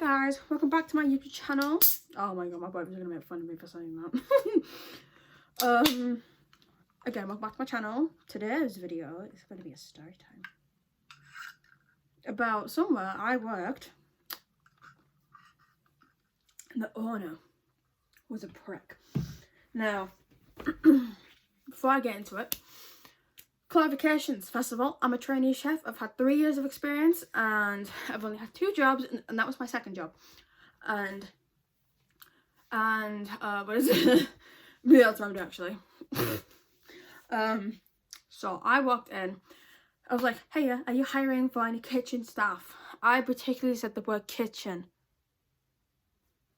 guys, welcome back to my YouTube channel. Oh my god, my boyfriend's gonna make fun of me for saying that. Again, welcome back to my channel. Today's video is going to be a story time about somewhere I worked and the owner was a prick. Now, before I get into it, clarifications. First of all, I'm a trainee chef. I've had 3 years of experience and I've only had 2 jobs, and that was my second job. And what is it? Maybe that's what I'm doing actually. So I walked in. I was like, hey, are you hiring for any kitchen staff? I particularly said the word kitchen.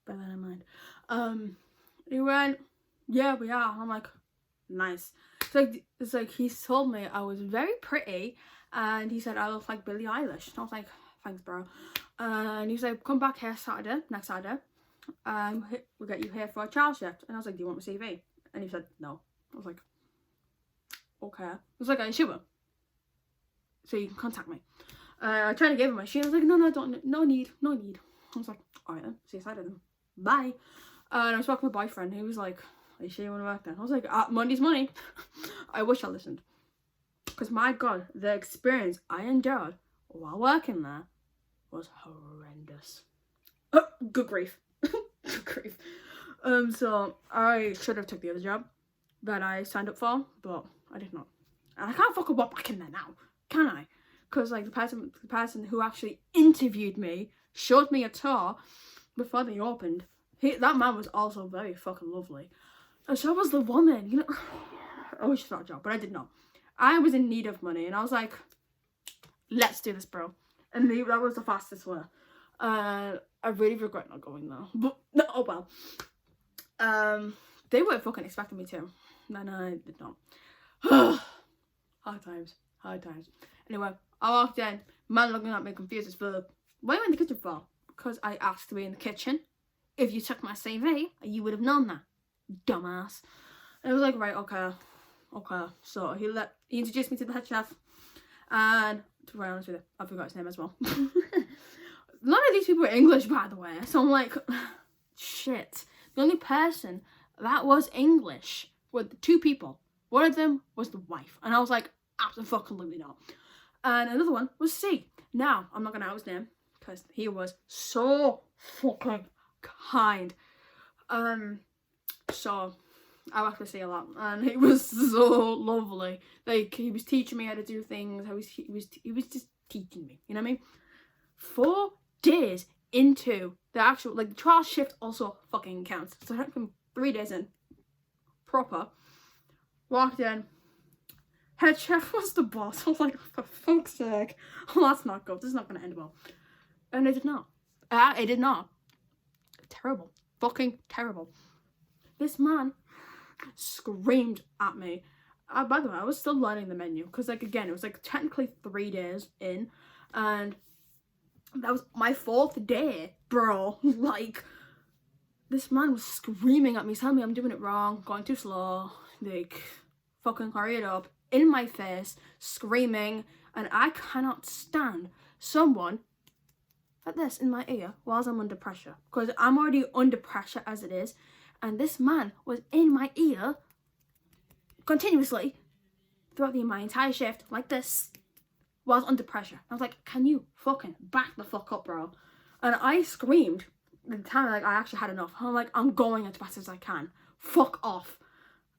Bear that in mind. He went, yeah, we are. I'm like, nice. It's like he told me I was very pretty, and he said I look like Billie Eilish. And I was like, thanks, bro. And he said, come back here next Saturday. We'll get you here for a trial shift. And I was like, do you want my CV? And he said, no. I was like, okay. I was like, are you sure? So you can contact me. I tried to give him my sheet. I was like, no need. I was like, alright then, see you Saturday then. Bye. And I was talking to my boyfriend. He was like, are you sure you want to work then? I was like, Monday's money. I wish I listened. Because my god, the experience I endured while working there was horrendous. Oh, good grief. Good grief. So I should have took the other job that I signed up for, but I did not. And I can't fucking walk back in there now, can I? Because like the person who actually interviewed me showed me a tour before they opened. That man was also very fucking lovely. And so was the woman, you know. I wish I got a job, but I did not. I was in need of money, and I was like, let's do this, bro. And that was the fastest way. I really regret not going there. But, oh well. They weren't fucking expecting me to. And I did not. Hard times. Anyway, I walked in. Man looking at me confused as fuck. What are you in the kitchen for? Because I asked to be in the kitchen. If you took my CV, you would have known that. Dumbass. And I was like, right, okay. So he introduced me to the head chef. And to be honest with you, I forgot his name as well. None of these people are English, by the way. So I'm like, shit. The only person that was English were the 2 people. One of them was the wife. And I was like, absolutely not. And another one was C. Now, I'm not going to out his name, because he was so fucking kind. So I worked with C a lot, and he was so lovely. Like, he was teaching me how to do things. He was just teaching me, you know what I mean? 4 days into the actual, like, the trial shift also fucking counts. So I went 3 days in, proper, walked in, head chef was the boss. I was like, for fuck's sake, well, that's not good, this is not going to end well. And it did not. It did not. Terrible. Fucking terrible. This man screamed at me. By the way, I was still learning the menu, because, like, again, it was, like, technically 3 days in, and that was my 4th day, bro. Like, this man was screaming at me, telling me I'm doing it wrong, going too slow, like, fucking hurry it up, in my face, screaming, and I cannot stand someone like this in my ear whilst I'm under pressure, because I'm already under pressure as it is, and this man was in my ear continuously throughout my entire shift like this whilst under pressure. I was like, can you fucking back the fuck up, bro? And I screamed the time, like, I actually had enough. I'm like, I'm going as fast as I can. Fuck off.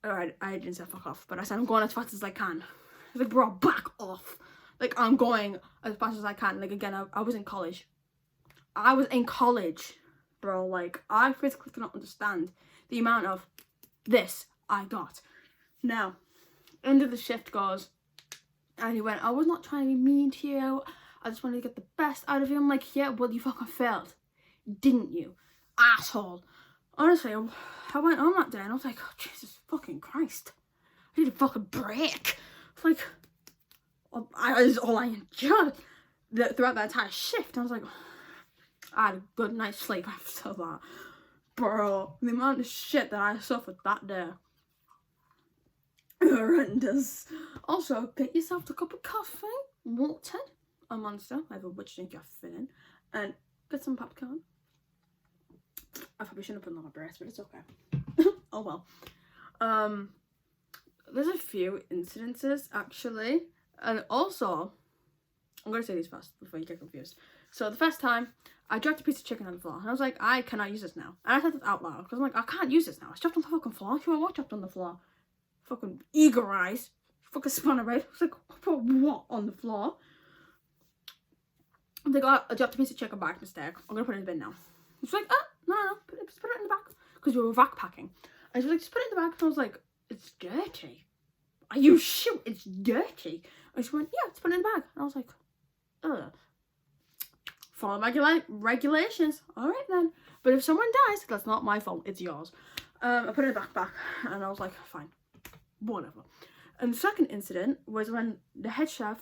Alright, I didn't say fuck off, but I said I'm going as fast as I can. I was like, bro, back off. Like, I'm going as fast as I can. Like, again, I was in college. I was in college, bro. Like, I physically cannot understand the amount of this I got. Now, end of the shift goes, and he went, I was not trying to be mean to you. I just wanted to get the best out of you. I'm like, yeah, well, you fucking failed. Didn't you? Asshole. Honestly, I went on that day and I was like, oh, Jesus fucking Christ. I need a fucking break. It's like, that is all I endured throughout that entire shift. I was like, I had a good night's sleep after that. Bro, the amount of shit that I suffered that day. Horrendous. Also, get yourself a cup of coffee, water, a Monster, either which drink you're feeling, and get some popcorn, I probably shouldn't have put on my breast, but it's okay. Oh well. There's a few incidences actually, and also I'm gonna say these fast before you get confused. So the first time I dropped a piece of chicken on the floor, and I was like, I cannot use this now. And I said it out loud because I'm like, I can't use this now. It's dropped on the fucking floor. You what dropped on the floor? Fucking eager eyes. Fucking spun around. I was like, put what on the floor? I'm like, oh, I dropped a piece of chicken by mistake. I'm gonna put it in the bin now. She's like, no, just put it in the back because we were vac packing. And she was like, just put it in the back. And I was like, it's dirty. Are you sure it's dirty? And she went, yeah, just put it in the bag. And I was like, ugh. Follow regulations. All right then. But if someone dies, that's not my fault. It's yours. I put it in the backpack, and I was like, fine, whatever. And the second incident was when the head chef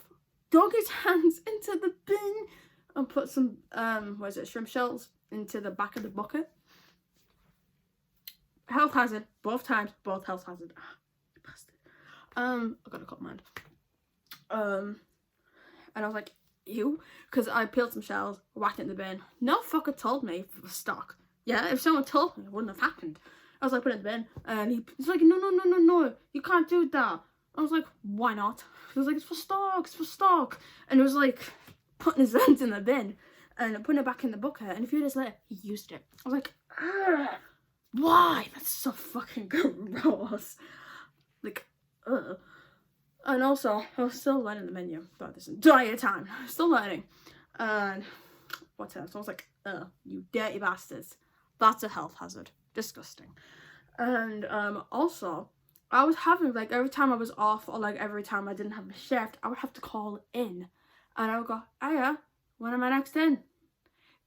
dug his hands into the bin and put some shrimp shells into the back of the bucket. Health hazard, both times, both health hazard. You bastard. I got a cut mind. And I was like, ew, because I peeled some shells, whacked it in the bin. No fucker told me it was stock. Yeah, if someone told me, it wouldn't have happened. I was like, put it in the bin, and he's like, no, you can't do that. I was like, why not? He was like, it's for stock. And it was like, putting his hands in the bin, and putting it back in the bucket, and a few days later, he used it. I was like, why? That's so fucking gross. Like, ugh. And also, I was still learning the menu about this entire time. Still learning. And what else? I was like, you dirty bastards. That's a health hazard. Disgusting. And also, I was having, like, every time I was off, or like every time I didn't have a shift, I would have to call in. And I would go, hiya, when am I next in?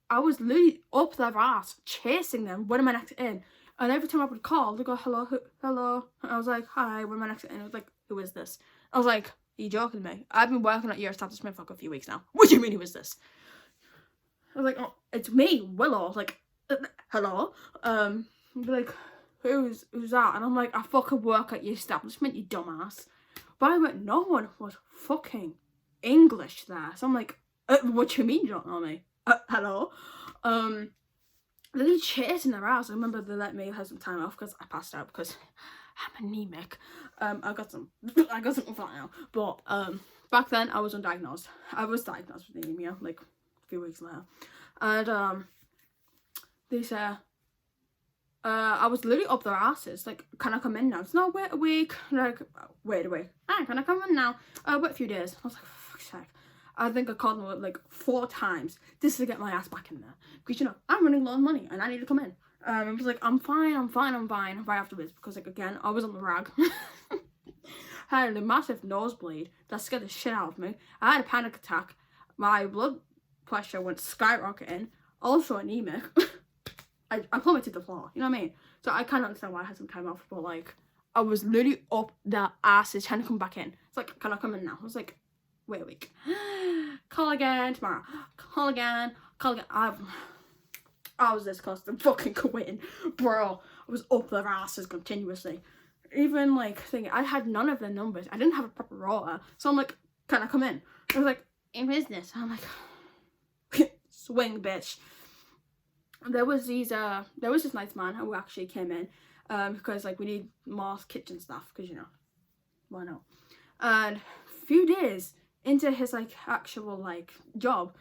I was literally up their ass, chasing them, when am I next in? And every time I would call, they'd go, hello. And I was like, hi, when am I next in? And I was like, who is this? I was like, are you joking with me? I've been working at your establishment for like a few weeks now. What do you mean, who is this? I was like, oh, it's me, Willow. I was like, hello? I'd be like, who's that? And I'm like, I fucking work at your establishment, you dumbass. But I went, no one was fucking English there. So I'm like, what do you mean you don't know me? Hello? Literally chasing their ass. I remember they let me have some time off because I passed out because I'm anemic. I got some fat now. But back then I was undiagnosed. I was diagnosed with anemia like a few weeks later. And they said I was literally up their asses, like, can I come in now? It's no, wait a week. Like, wait a week. Can I come in now? Wait a few days. I was like, for fuck's sake. I think I called them like 4 times just to get my ass back in there. Because, you know, I'm running low on money and I need to come in. I was like, I'm fine, right afterwards. Because, like, again, I was on the rag. I had a massive nosebleed that scared the shit out of me. I had a panic attack. My blood pressure went skyrocketing. Also anemic. I plummeted to the floor, you know what I mean? So I kind of understand why I had some time off. But, like, I was literally up their asses trying to come back in. It's like, can I come in now? I was like, wait a week. Call again tomorrow. Call again. I was this close to fucking quitting. Bro, I was up their asses continuously. Even, like, thinking, I had none of their numbers. I didn't have a proper rota. So I'm like, can I come in? I was like, in business. I'm like, swing, bitch. There was this nice man who actually came in because, like, we need more kitchen staff because, you know, why not? And a few days into his, like, actual, like, job,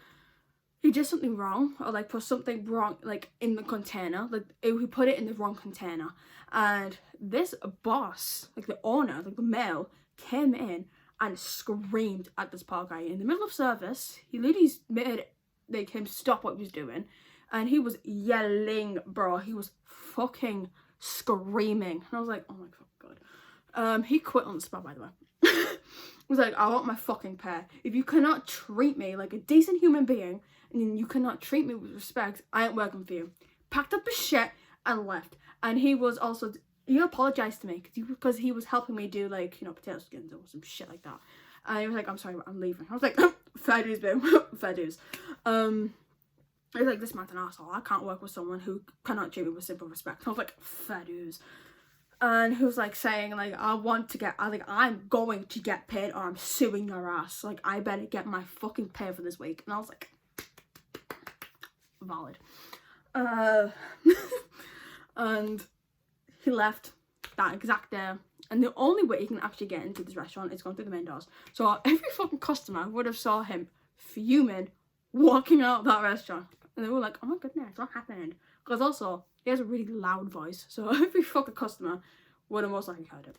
he did something wrong, or, like, put something wrong, like, in the container. Like, he put it in the wrong container. And this boss, like, the owner, like, the male, came in and screamed at this poor guy. In the middle of service, he literally made, like, him stop what he was doing. And he was yelling, bro. He was fucking screaming. And I was like, oh my god. He quit on the spot, by the way. He was like, I want my fucking pay. If you cannot treat me like a decent human being, and you cannot treat me with respect, I ain't working for you. Packed up his shit and left. And he was also, he apologized to me because he was helping me do, like, you know, potato skins or some shit like that. And he was like, I'm sorry, I'm leaving. I was like, fair dues, babe. Fair dues. I was like, this man's an asshole. I can't work with someone who cannot treat me with simple respect. I was like, fair dues. And he was like saying, like, I'm going to get paid or I'm suing your ass. Like, I better get my fucking pay for this week. And I was like, valid. and he left that exact day. And the only way you can actually get into this restaurant is going through the main doors. So every fucking customer would have saw him fuming, walking out of that restaurant. And they were like, oh my goodness, what happened? Because also, he has a really loud voice. So every fucking customer would have most likely heard it.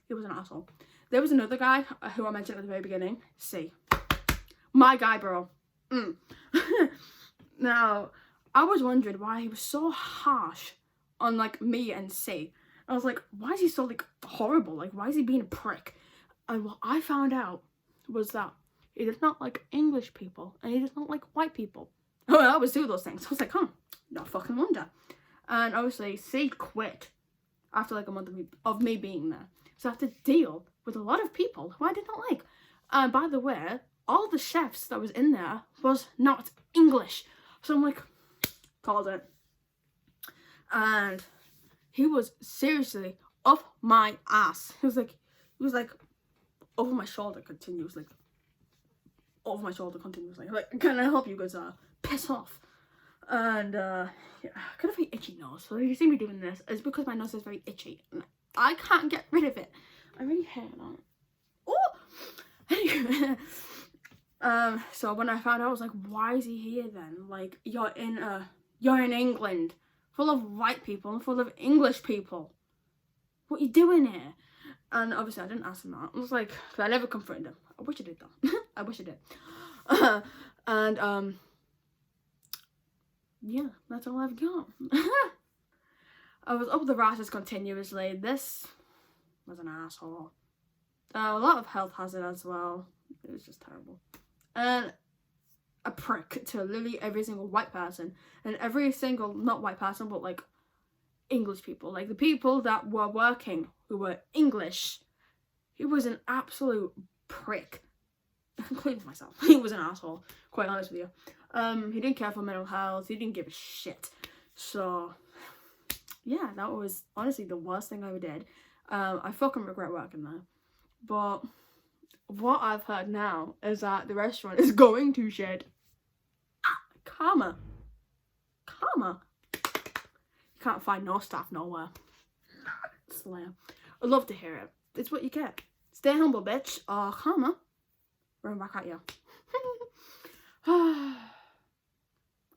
He was an asshole. There was another guy who I mentioned at the very beginning. C. My guy, bro. Now, I was wondering why he was so harsh on, like, me and C. I was like, why is he so, like, horrible? Like, why is he being a prick? And what I found out was that he does not like English people, and he does not like white people. Oh, I always do those things. I was like, no fucking wonder. And obviously, C quit after, like, a month of me being there. So I have to deal with a lot of people who I did not like. And by the way, all the chefs that was in there was not English. So I'm like, called it. And he was seriously up my ass. He was like over my shoulder continuously. Over my shoulder continuously. Like, can I help you guys piss off? And yeah, I got a very itchy nose. So if you see me doing this, it's because my nose is very itchy. And I can't get rid of it. I really hate it. Oh! Anyway. So when I found out, I was like, why is he here then? Like, you're in England, full of white people and full of English people. What are you doing here? And obviously I didn't ask him that. I was like, I never confronted him. I wish I did though. I wish I did. And yeah, that's all I've got. I was up the rashes continuously. This was an asshole. A lot of health hazard as well. It was just terrible. And a prick to literally every single white person. And every single, not white person, but like English people. Like the people that were working who were English. He was an absolute prick. Including myself. He was an asshole, quite honest with you. He didn't care for mental health. He didn't give a shit. So, yeah, that was honestly the worst thing I ever did. I fucking regret working there. But what I've heard now is that the restaurant is going to shit. Karma. You can't find no staff nowhere. Slayer. I'd love to hear it. It's what you get. Stay humble, bitch. Karma. Run back at you.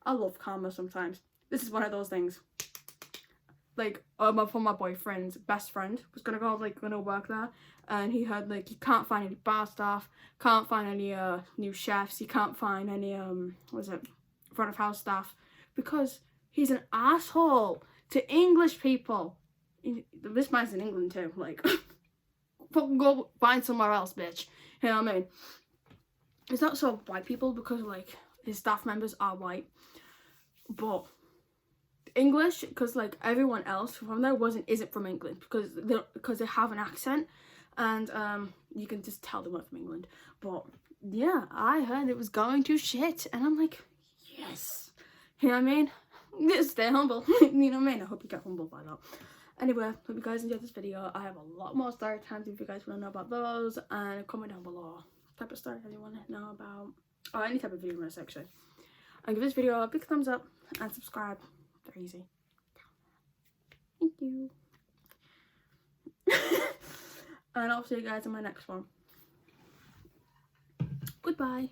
I love karma sometimes. This is one of those things. Like, for my boyfriend's best friend was gonna work there, and he heard like he can't find any bar staff, can't find any new chefs, he can't find any front of house staff because he's an asshole to English people. This man's in England too. Like, fucking go find somewhere else, bitch. You know what I mean? It's not so white people because like his staff members are white, but English, because like everyone else from there isn't from England because they have an accent, and you can just tell they weren't from England. But yeah, I heard it was going to shit, and I'm like, yes, you know what I mean? Just stay humble. You know what I mean? I hope you get humble by that. Anyway, hope you guys enjoyed this video. I have a lot more story times if you guys want to know about those, and comment down below what type of story you want to know about, or any type of video in my section. And give this video a big thumbs up and subscribe. Very easy. Thank you. And I'll see you guys in my next one. Goodbye.